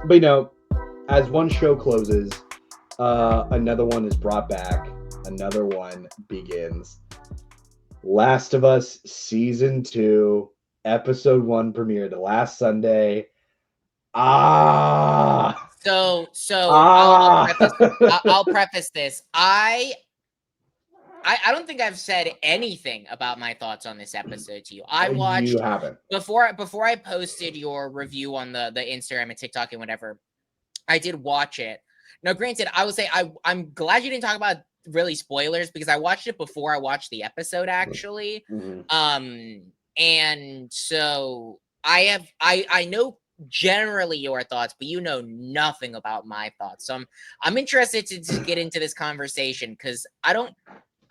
But as one show closes, another one is brought back. Another one begins. Last of Us season 2, episode 1 premiered last Sunday. Ah, So I'll ah. I'll preface this. I don't think I've said anything about my thoughts on this episode to you. I You watched haven't. before I posted your review on the Instagram and TikTok and whatever. I did watch it. Now, granted, I would say I'm glad you didn't talk about really spoilers because I watched it before I watched the episode actually. Mm-hmm. And so I know generally your thoughts, but you know nothing about my thoughts. So I'm interested to get into this conversation because I don't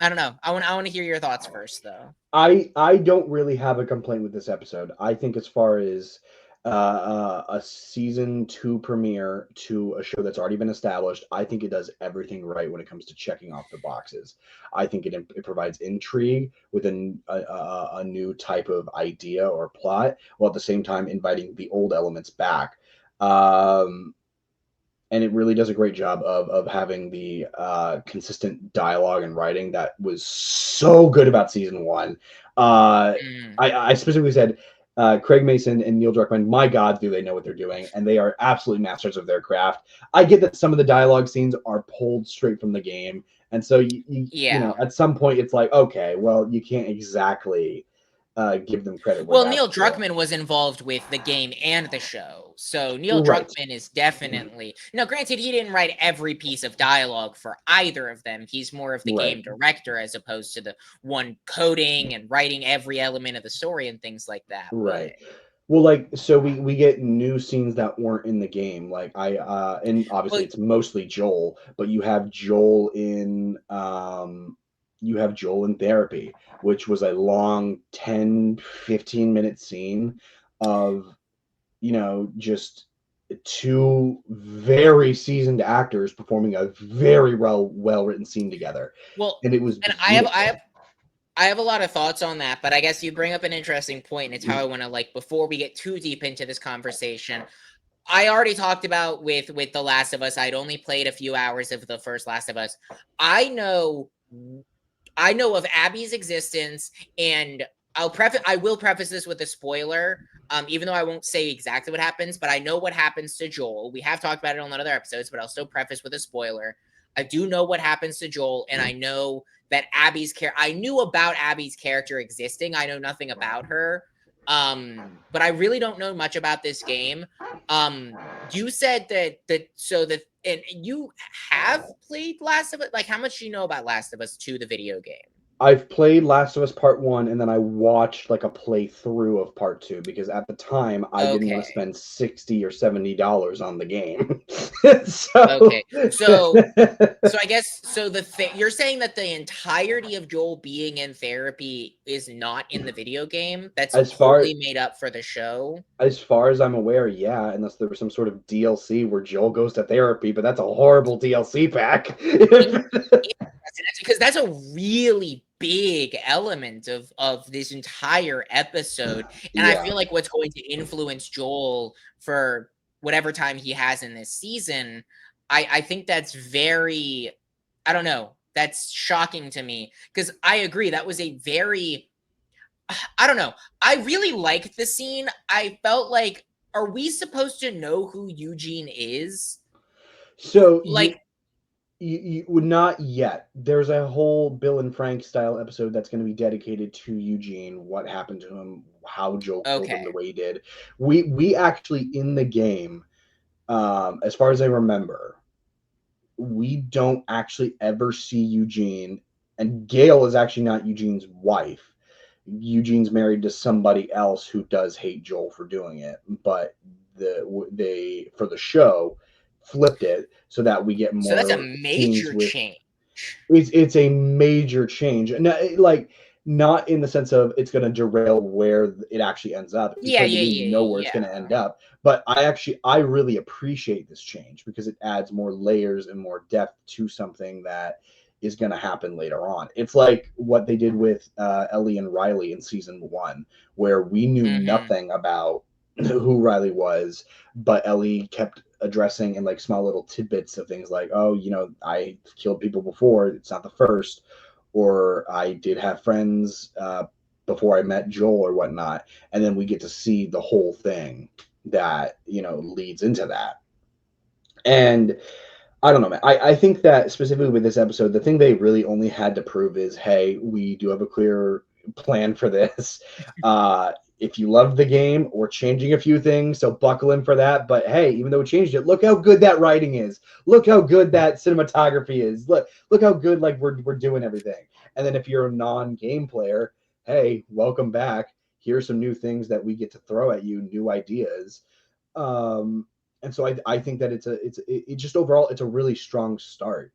know. I want to hear your thoughts first, though. I don't really have a complaint with this episode. I think as far as a season 2 premiere to a show that's already been established, I think it does everything right when it comes to checking off the boxes. I think it provides intrigue with a new type of idea or plot, while at the same time inviting the old elements back. Um, and it really does a great job of having the consistent dialogue and writing that was so good about season 1. Uh, Mm. I specifically said Craig Mason and Neil Druckmann. My God, do they know what they're doing? And they are absolute masters of their craft. I get that some of the dialogue scenes are pulled straight from the game, and so Yeah. at some point it's like, okay, well, you can't exactly give them credit where Well, that's Neil due. Druckmann was involved with the game and the show. So Neil Right. Druckmann is definitely now. Granted, he didn't write every piece of dialogue for either of them. He's more of the Right. game director as opposed to the one coding and writing every element of the story and things like that. But Right. Well, like, so we get new scenes that weren't in the game. Like and obviously well, it's mostly Joel, but you have Joel in therapy, which was a long 10-15 minute scene of, just two very seasoned actors performing a very well written scene together. well, And it was and beautiful. I have a lot of thoughts on that, but I guess you bring up an interesting point, and it's how I want to like before we get too deep into this conversation. I already talked about with The Last of Us. I'd only played a few hours of the first Last of Us. I know I know of Abby's existence, and I will preface this with a spoiler. Even though I won't say exactly what happens, but I know what happens to Joel. We have talked about it on other episodes, but I'll still preface with a spoiler. I do know what happens to Joel, and I know that I knew about Abby's character existing. I know nothing about her. But I really don't know much about this game. You said that and you have played Last of Us. Like, how much do you know about Last of Us 2, the video game? I've played Last of Us Part 1, and then I watched like a playthrough of Part 2 because at the time I didn't want to Okay. spend $60 or $70 on the game. Okay. So So I guess you're saying that the entirety of Joel being in therapy is not in the video game. That's as far totally made up for the show. as far as I'm aware, yeah, unless there was some sort of DLC where Joel goes to therapy, but that's a horrible DLC pack. In- because that's a really big element of this entire episode, and I Yeah. feel like what's going to influence Joel for whatever time he has in this season, I think that's very, I don't know, that's shocking to me because I agree that was a very, I don't know, I really liked the scene. I felt like, are we supposed to know who Eugene is? So Like, you would not yet. There's a whole Bill and Frank style episode that's going to be dedicated to Eugene, what happened to him, how Joe killed him okay, the way he did. We actually in the game, as far as I remember, we don't actually ever see Eugene, and Gail is actually not Eugene's wife. Eugene's married to somebody else who does hate Joel for doing it, but they for the show flipped it so that we get so that's a more scenes major with change. it's a major change. Like not in the sense of it's going to derail where it actually ends up. If you Yeah, play the yeah, game, you know where yeah, it's yeah. going to end up. But I really appreciate this change because it adds more layers and more depth to something that is going to happen later on. It's like what they did with Ellie and Riley in season 1, where we knew Mhm. nothing about who Riley was, but Ellie kept addressing in like small little tidbits of things like, oh, I killed people before. It's not the first, or I did have friends before I met Joel or whatnot, and then we get to see the whole thing that leads into that. And I don't know, man. I think that specifically with this episode, the thing they really only had to prove is, hey, we do have a clear plan for this. If you love the game, we're changing a few things, so buckle in for that. But hey, even though we changed it, look how good that writing is. Look how good that cinematography is. Look how good like we're doing everything. And then if you're a non-game player, hey, welcome back. Here's some new things that we get to throw at you, new ideas. And so I think that it just overall it's a really strong start.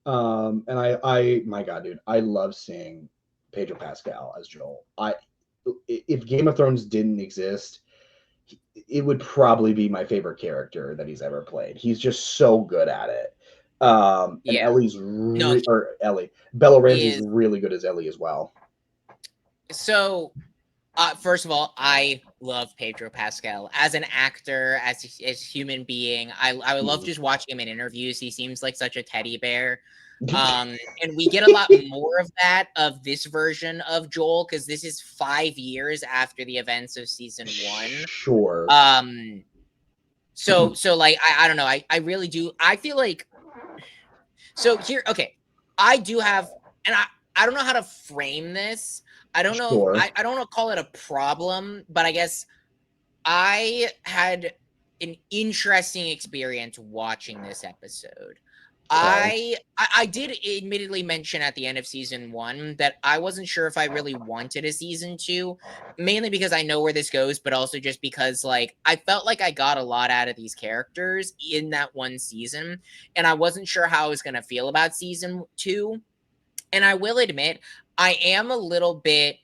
And I my God, dude, I love seeing Pedro Pascal as Joel. If Game of Thrones didn't exist, it would probably be my favorite character that he's ever played. He's just so good at it. And Yeah. No, Bella he Ramsey's is. really good as Ellie as well. So, first of all, I love Pedro Pascal as an actor, as a human being. I love just watching him in interviews. He seems like such a teddy bear. And we get a lot more of that of this version of Joel because this is 5 years after the events of season 1. Sure. So like I don't know. I really do. I feel like so here, okay. I do have, and I don't know how to frame this. I don't know. Sure. I don't want to call it a problem, but I guess I had an interesting experience watching this episode. Okay. I did admittedly mention at the end of season 1 that I wasn't sure if I really wanted a season 2, mainly because I know where this goes, but also just because like I felt like I got a lot out of these characters in that one season, and I wasn't sure how I was going to feel about season 2. And I will admit, I am a little bit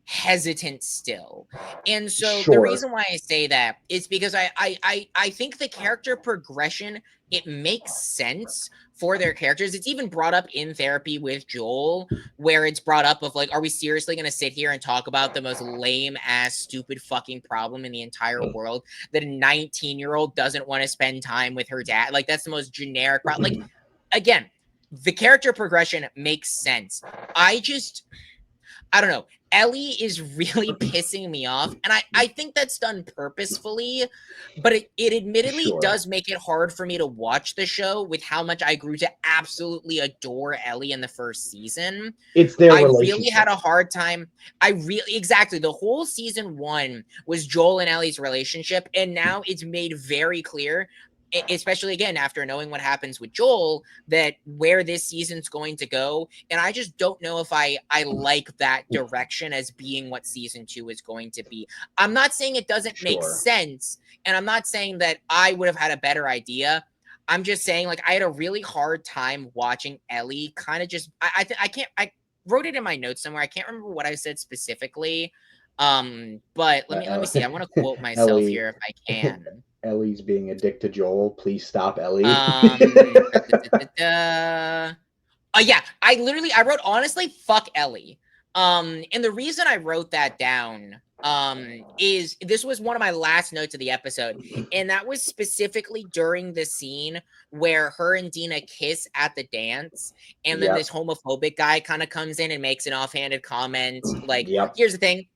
hesitant still. And so the Sure. reason why I say that is because I think the character progression, it makes sense for their characters. It's even brought up in therapy with Joel, where it's brought up of like, are we seriously going to sit here and talk about the most lame ass stupid fucking problem in the entire world that a 19-year-old doesn't want to spend time with her dad? Like that's the most generic problem. Like again, the character progression makes sense. I don't know. Ellie is really pissing me off. And I think that's done purposefully, but it admittedly Sure. does make it hard for me to watch the show with how much I grew to absolutely adore Ellie in the first season. It's their I really relationship. had a hard time. Exactly. The whole season 1 was Joel and Ellie's relationship. And now it's made very clear, especially again after knowing what happens with Joel, that where this season's going to go. And I just don't know if I like that direction as being what season 2 is going to be. I'm not saying it doesn't make Sure. sense, and I'm not saying that I would have had a better idea. I'm just saying like I had a really hard time watching Ellie kind of just I wrote it in my notes somewhere. I can't remember what I said specifically. But let me see. I want to quote myself Ellie here if I can. Ellie's being a dick to Joel. Please stop Ellie. Yeah, I wrote honestly, fuck Ellie. And the reason I wrote that down is this was one of my last notes of the episode, and that was specifically during the scene where her and Dina kiss at the dance, and then Yep. this homophobic guy kind of comes in and makes an offhanded comment like, Yep. here's the thing.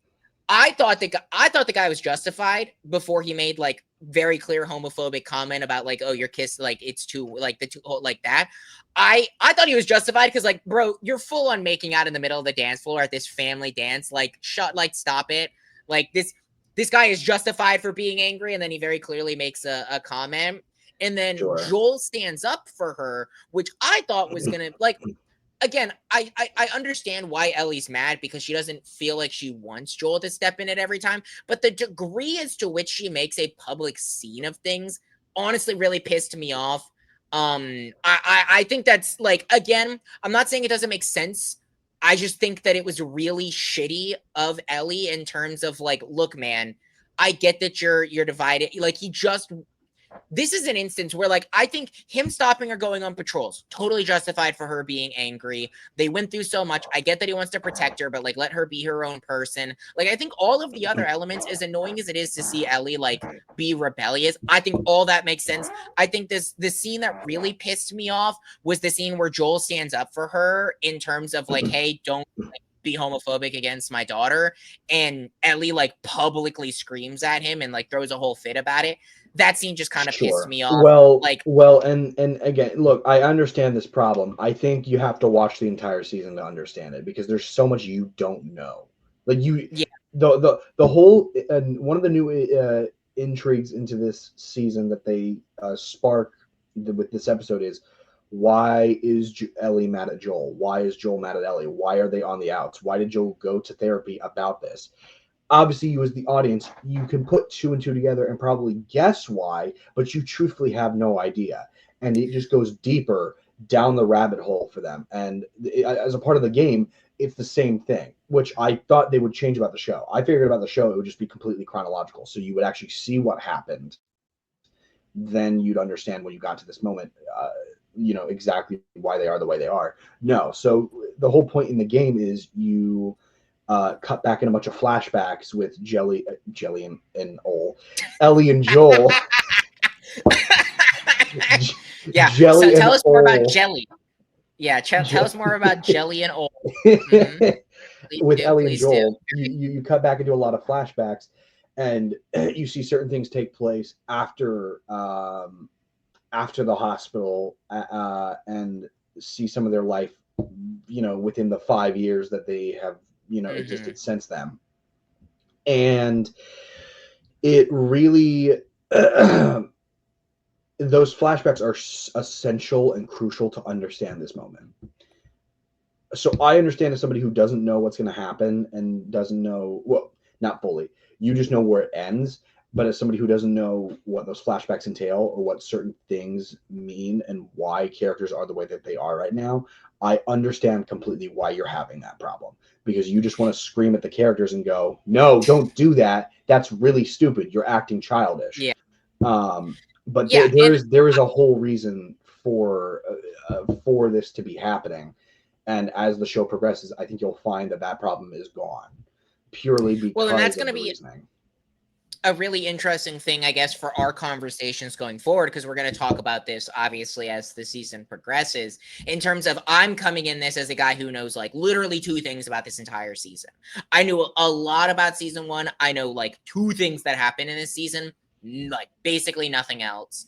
I thought the guy was justified before he made like very clear homophobic comment about like, oh, your kiss, like it's too like the two like that. I thought he was justified because like, bro, you're full on making out in the middle of the dance floor at this family dance. Like, stop it. Like this guy is justified for being angry, and then he very clearly makes a comment. And then Sure. Joel stands up for her, which I thought was gonna like again, I understand why Ellie's mad because she doesn't feel like she wants Joel to step in it every time. But the degree as to which she makes a public scene of things honestly really pissed me off. I think that's like again, I'm not saying it doesn't make sense. I just think that it was really shitty of Ellie in terms of like, look, man, I get that you're divided. Like this is an instance where, like, I think him stopping her going on patrols, totally justified for her being angry. They went through so much. I get that he wants to protect her, but, like, let her be her own person. Like, I think all of the other elements, as annoying as it is to see Ellie, like, be rebellious, I think all that makes sense. I think the scene that really pissed me off was the scene where Joel stands up for her in terms of, like, hey, don't be homophobic against my daughter, and Ellie, like, publicly screams at him and, like, throws a whole fit about it. That scene just kind of pissed me off. Like, And again, look, I understand this problem. I think you have to watch the entire season to understand it because there's so much you don't know. Like yeah, the whole one of the new intrigues into this season that they spark with this episode is why is Ellie mad at Joel? Why is Joel mad at Ellie? Why are they on the outs? Why did Joel go to therapy about this? Obviously, you as the audience, you can put two and two together and probably guess why, but you truthfully have no idea. And it just goes deeper down the rabbit hole for them. And as a part of the game, it's the same thing, which I thought they would change about the show. I figured about the show, it would just be completely chronological. So you would actually see what happened. Then you'd understand when you got to this moment, exactly why they are the way they are. No. So the whole point in the game is you cut back in a bunch of flashbacks with Jelly and Ellie and Joel. yeah. Jelly So tell and us more about Jelly. Yeah, tell us more about Jelly and Ol. Mm-hmm. With Do, Ellie and Joel, do. you cut back and do a lot of flashbacks, and you see certain things take place after the hospital, and see some of their life, within the 5 years that they have, existed since then. And it really, those flashbacks are essential and crucial to understand this moment. So I understand as somebody who doesn't know what's going to happen and doesn't know, well, not fully, you just know where it ends. But as somebody who doesn't know what those flashbacks entail or what certain things mean and why characters are the way that they are right now, I understand completely why you're having that problem, because you just want to scream at the characters and go, no, don't do that. That's really stupid. You're acting childish. Yeah. But Yeah, there is a whole reason for this to be happening. And as the show progresses, I think you'll find that problem is gone purely because and that's going to of the be reasoning. A really interesting thing, I guess, for our conversations going forward, because we're going to talk about this obviously as the season progresses, in terms of I'm coming in this as a guy who knows like literally two things about this entire season. I knew a lot about season one. I know like two things that happened in this season, like basically nothing else.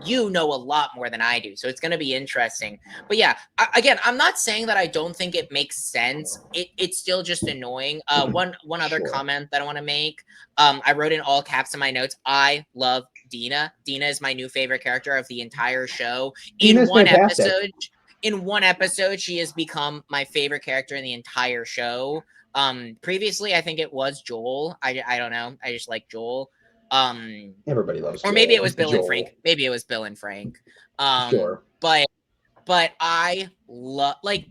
You know a lot more than I do, so it's going to be interesting. But yeah, again, I'm not saying that I don't think it makes sense. It's still just annoying. One other comment that I want to make. I wrote in all caps in my notes, I love Dina. Dina is my new favorite character of the entire show. Dina's fantastic. In one episode, she has become my favorite character in the entire show. Previously, I think it was Joel. I don't know. I just like Joel. Everybody loves or Joel. maybe it was Bill Joel. and Frank. Maybe it was Bill and Frank. Sure. But I love, like,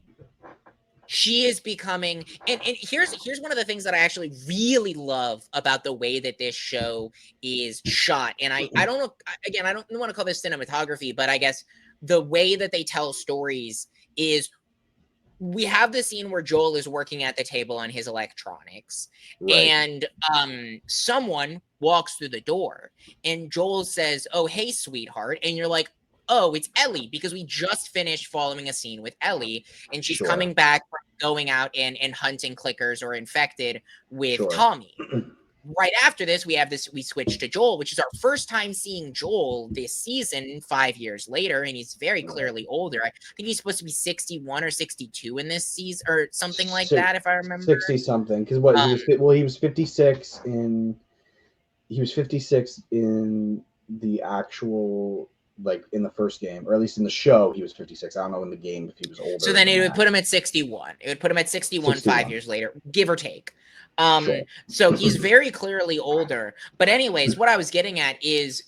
she is becoming, and here's one of the things that I actually really love about the way that this show is shot. And I don't know, again, I don't want to call this cinematography, but I guess the way that they tell stories is, we have the scene where Joel is working at the table on his electronics, Right. and someone walks through the door, and Joel says, "Oh, hey, sweetheart," and you're like, "Oh, it's Ellie," because we just finished following a scene with Ellie, and she's coming back from going out and hunting clickers or infected with Tommy. Right after this, we switch to Joel, which is our first time seeing Joel this season 5 years later, and he's very clearly older. I think he's supposed to be 61 or 62 in this season or something like that, if I remember. 60 something, because what he was 56 in the actual, like, in the first game, or at least in the show he was 56. I don't know in the game if he was older. So then it would put him at 61. It would put him at 61 5 years later, give or take. So he's very clearly older. But anyways, what I was getting at is,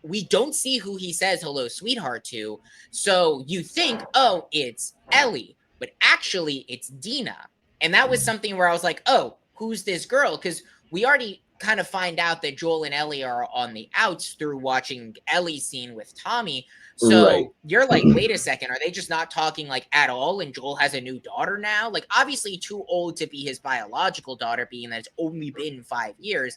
we don't see who he says hello, sweetheart, to. So you think, oh, it's Ellie, but actually it's Dina. And that was something where I was like, oh, who's this girl? Because we already kind of find out that Joel and Ellie are on the outs through watching Ellie's scene with Tommy. Right. So you're like, wait a second, are they just not talking like at all? And Joel has a new daughter now? Like, obviously too old to be his biological daughter, being that it's only been 5 years.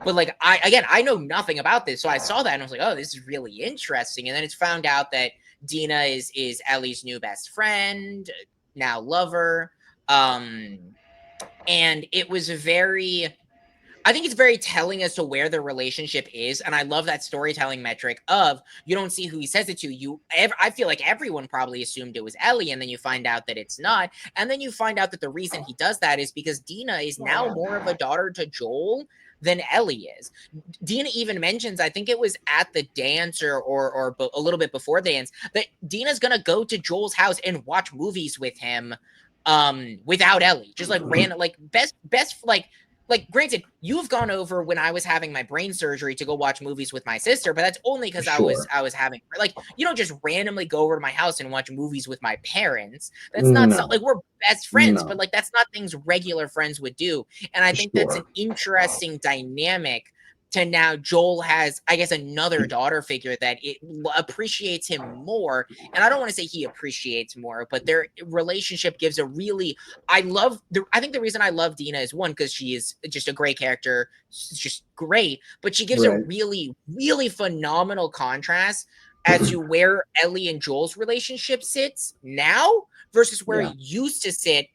But like, I know nothing about this. So I saw that and I was like, oh, this is really interesting. And then it's found out that Dina is Ellie's new best friend, now lover. And it was I think it's very telling as to where the relationship is, and I love that storytelling metric of you don't see who he says it to. I feel like everyone probably assumed it was Ellie, and then you find out that it's not, and then you find out that the reason he does that is because Dina is now more of a daughter to Joel than Ellie is. Dina even mentions, I think it was at the dance or a little bit before the dance, that Dina's gonna go to Joel's house and watch movies with him, without Ellie, just like random, like best like granted, you've gone over when I was having my brain surgery to go watch movies with my sister, but that's only because Sure. I was having, like, you don't just randomly go over to my house and watch movies with my parents. That's not so, No. like, we're best friends, but No. like that's not things regular friends would do. And I think that's an Sure. interesting dynamic to now Joel has, I guess, another daughter figure that it appreciates him more. And I don't want to say he appreciates more, but their relationship gives a really, I think the reason I love Dina is one, because she is just a great character. She's just great, but she gives a Right. really, really phenomenal contrast as to where Ellie and Joel's relationship sits now versus where Yeah. it used to sit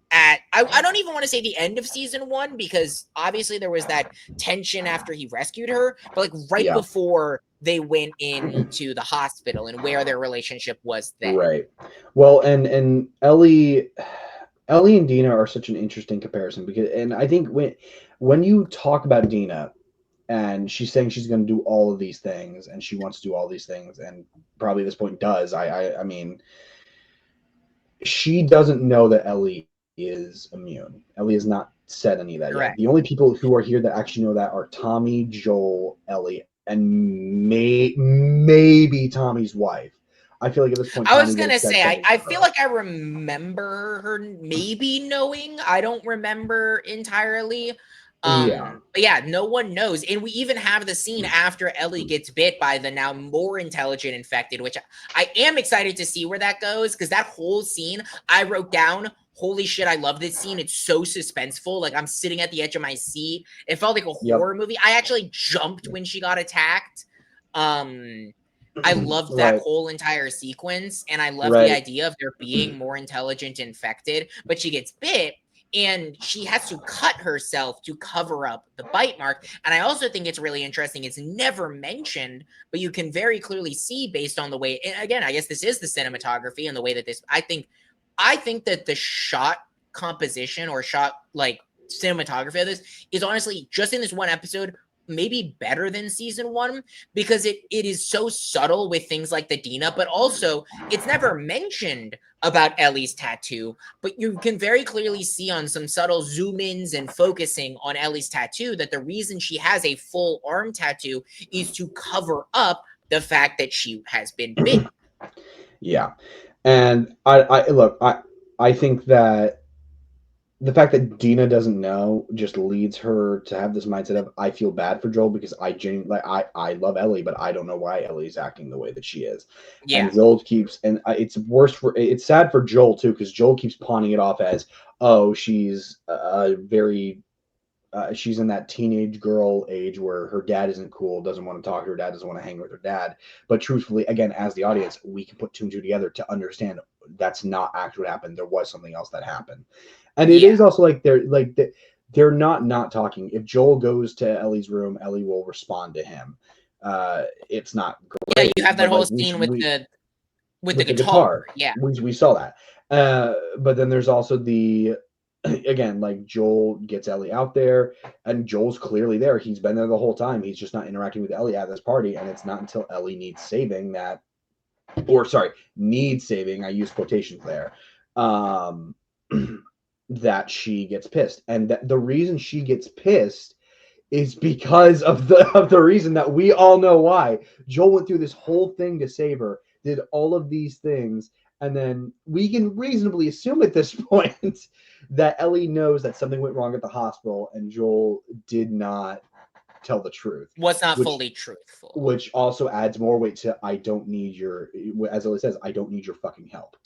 at, I don't even want to say the end of season 1, because obviously there was that tension after he rescued her, but like right Yeah. before they went into the hospital and where their relationship was then. Right. Well, and Ellie and Dina are such an interesting comparison because, and I think when you talk about Dina and she's saying she's going to do all of these things and she wants to do all these things and probably at this point does. I mean, she doesn't know that Ellie is immune. Ellie has not said any of that yet. Correct. The only people who are here that actually know that are Tommy, Joel, Ellie, and maybe Tommy's wife. I feel like at this point, I was Tommy may have gonna said say, something I to feel her. like I remember her maybe knowing. I don't remember entirely. Yeah. But yeah, no one knows. And we even have the scene after Ellie gets bit by the now more intelligent infected, which I am excited to see where that goes, because that whole scene I wrote down. Holy shit, I love this scene. It's so suspenseful. Like, I'm sitting at the edge of my seat. It felt like a Yep. horror movie. I actually jumped when she got attacked. Um, I loved that Right. whole entire sequence, and I love the Right. idea of there being more intelligent infected, but she gets bit and she has to cut herself to cover up the bite mark. And I also think it's really interesting. It's never mentioned, but you can very clearly see based on the way, and again, I guess this is the cinematography and the way that this, I think that the shot composition or shot like cinematography of this is honestly just in this one episode maybe better than season 1, because it is so subtle with things like the Dina, but also it's never mentioned about Ellie's tattoo, but you can very clearly see on some subtle zoom ins and focusing on Ellie's tattoo that the reason she has a full arm tattoo is to cover up the fact that she has been bitten. Yeah. And I look, I think that the fact that Dina doesn't know just leads her to have this mindset of I feel bad for Joel because I genuinely like I love Ellie, but I don't know why Ellie's acting the way that she is. And Yeah. Joel keeps and it's worse for it's sad for Joel too because Joel keeps pawning it off as oh she's very she's in that teenage girl age where her dad isn't cool, doesn't want to talk to her dad, doesn't want to hang with her dad. But truthfully, again, as the audience, we can put two and two together to understand that's not actually what happened. There was something else that happened, and it Yeah. is also like they're not talking. If Joel goes to Ellie's room, Ellie will respond to him. It's not Yeah, great, you have that but whole like scene with the with the guitar. guitar, Yeah. we saw that. But then there's also the again, like Joel gets Ellie out there, and Joel's clearly there. He's been there the whole time. He's just not interacting with Ellie at this party, and it's not until Ellie needs saving that, or sorry, needs saving. I use quotations there. Um, that she gets pissed, and that the reason she gets pissed is because of the reason that we all know why. Joel went through this whole thing to save her, did all of these things, and then we can reasonably assume at this point that Ellie knows that something went wrong at the hospital, and Joel did not tell the truth, Was not which fully truthful. which also adds more weight to I don't need your, as Ellie says, I don't need your fucking help.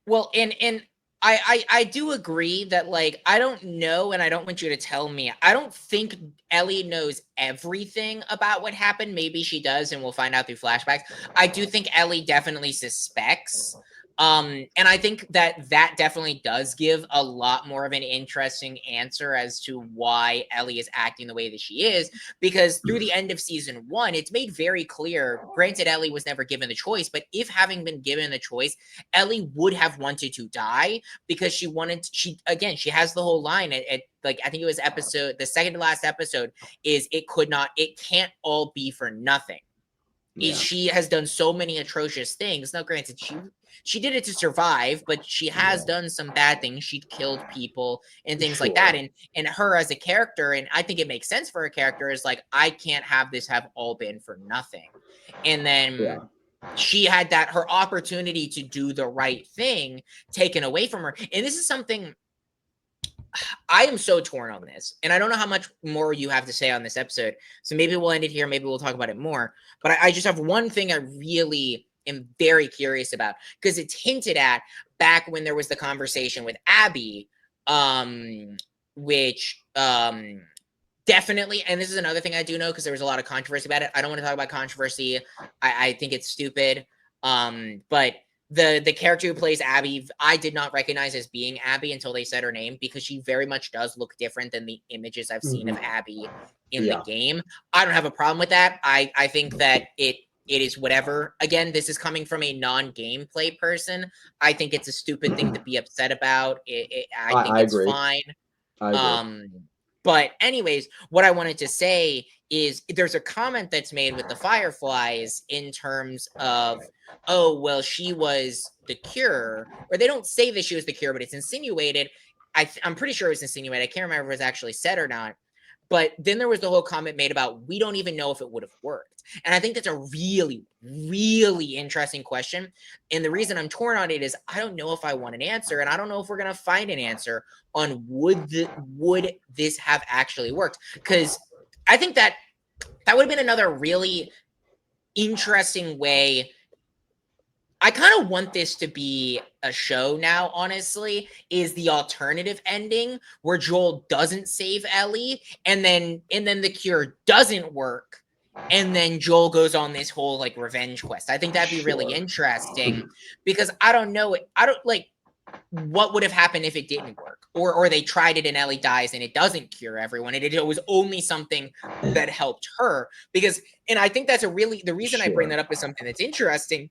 Well, and I do agree that, like, I don't know, and I don't want you to tell me. I don't think Ellie knows everything about what happened. Maybe she does, and we'll find out through flashbacks. I do think Ellie definitely suspects. And I think that that definitely does give a lot more of an interesting answer as to why Ellie is acting the way that she is. Because through the end of season 1, it's made very clear. Granted, Ellie was never given the choice, but if having been given the choice, Ellie would have wanted to die because she wanted. She has the whole line at like, I think it was the second to last episode, is it can't all be for nothing. Is Yeah. she has done so many atrocious things. Now, granted, she did it to survive, but she has done some bad things. She killed people and things like that. Sure. And her as a character, and I think it makes sense for a character, is like, I can't have this have all been for nothing. And then Yeah. she had that her opportunity to do the right thing taken away from her. And this is something I am so torn on this, and I don't know how much more you have to say on this episode. So maybe we'll end it here. Maybe we'll talk about it more. But I just have one thing I really am very curious about, because it's hinted at back when there was the conversation with Abby, which definitely, and this is another thing I do know because there was a lot of controversy about it. I don't want to talk about controversy. I think it's stupid. But the character who plays Abby, I did not recognize as being Abby until they said her name, because she very much does look different than the images I've seen of Abby in the game. I don't have a problem with that. I think that it is whatever. Again, this is coming from a non-gameplay person. I think it's a stupid thing to be upset about. I think I it's agree. fine. I agree. But anyways, what I wanted to say is there's a comment that's made with the Fireflies in terms of, oh, well, she was the cure, or they don't say that she was the cure, but it's insinuated. I'm pretty sure it was insinuated. I can't remember if it was actually said or not. But then there was the whole comment made about, we don't even know if it would have worked. And I think that's a really, really interesting question. And the reason I'm torn on it is I don't know if I want an answer, and I don't know if we're going to find an answer on would this have actually worked. Because I think that would have been another really interesting way. I kind of want this to be a show now, honestly, is the alternative ending where Joel doesn't save Ellie, and then the cure doesn't work, and then Joel goes on this whole like revenge quest. I think that'd be really interesting, because I don't know, I don't like what would have happened if it didn't work, or they tried it and Ellie dies and it doesn't cure everyone, and it was only something that helped her. Because, and I think that's the reason I bring that up is something that's interesting,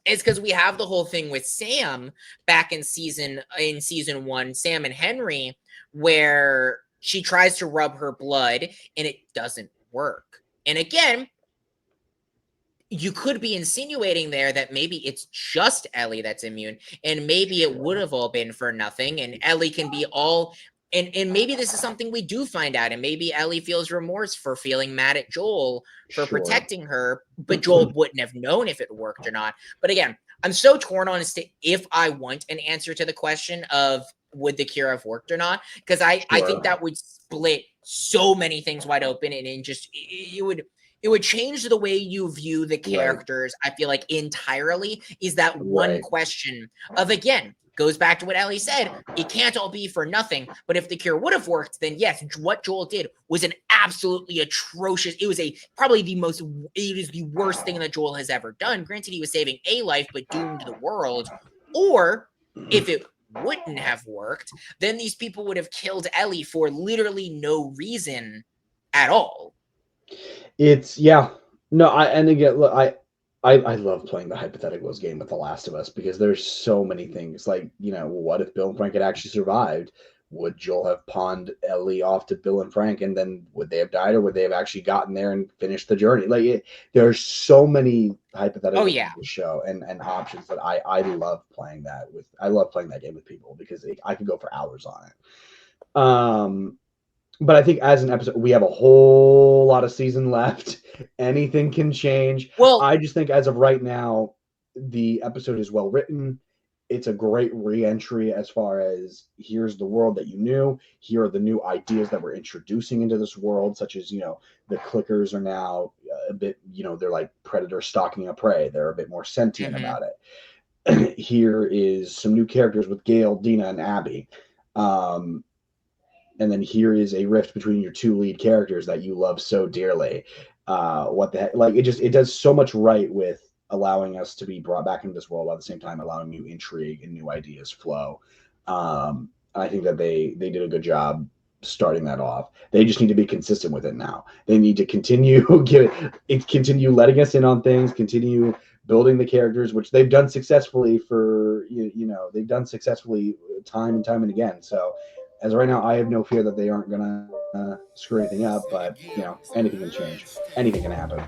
is because we have the whole thing with Sam back in season 1, Sam and Henry, where she tries to rub her blood and it doesn't work. And again, you could be insinuating there that maybe it's just Ellie that's immune, and maybe it would have all been for nothing, and Ellie can be all. And maybe this is something we do find out, and maybe Ellie feels remorse for feeling mad at Joel for protecting her, but Joel wouldn't have known if it worked or not. But again, I'm so torn on as to if I want an answer to the question of would the cure have worked or not, because I think that would split so many things wide open, and just it would change the way you view the characters. I feel like entirely is that one question of, again, goes back to what Ellie said. It can't all be for nothing. But if the cure would have worked, then yes, what Joel did was an absolutely atrocious. It was probably it is the worst thing that Joel has ever done. Granted, he was saving a life, but doomed the world. Or if it wouldn't have worked, then these people would have killed Ellie for literally no reason at all. It's no, and again, look, I love playing the hypotheticals game with The Last of Us, because there's so many things, like, what if Bill and Frank had actually survived? Would Joel have pawned Ellie off to Bill and Frank, and then would they have died, or would they have actually gotten there and finished the journey? Like, there's so many hypotheticals in the show and options that I love playing that with. I love playing that game with people because I could go for hours on it. But I think as an episode, we have a whole lot of season left. Anything can change. Well, I just think as of right now, the episode is well written. it's a great re-entry as far as here's the world that you knew, here are the new ideas that we're introducing into this world, such as, the clickers are now a bit, they're like predators stalking a prey, they're a bit more sentient Mm-hmm. about it. Here is some new characters with Gale, Dina, and Abby. um, and then here is a rift between your two lead characters that you love so dearly. What the heck? Like, it does so much right with allowing us to be brought back into this world, while at the same time allowing new intrigue and new ideas flow. I think that they did a good job starting that off. They just need to be consistent with it now. They need to continue continue letting us in on things, continue building the characters, which they've done successfully for they've done successfully time and time and again. So as of right now, I have no fear that they aren't gonna screw anything up. But anything can change, anything can happen.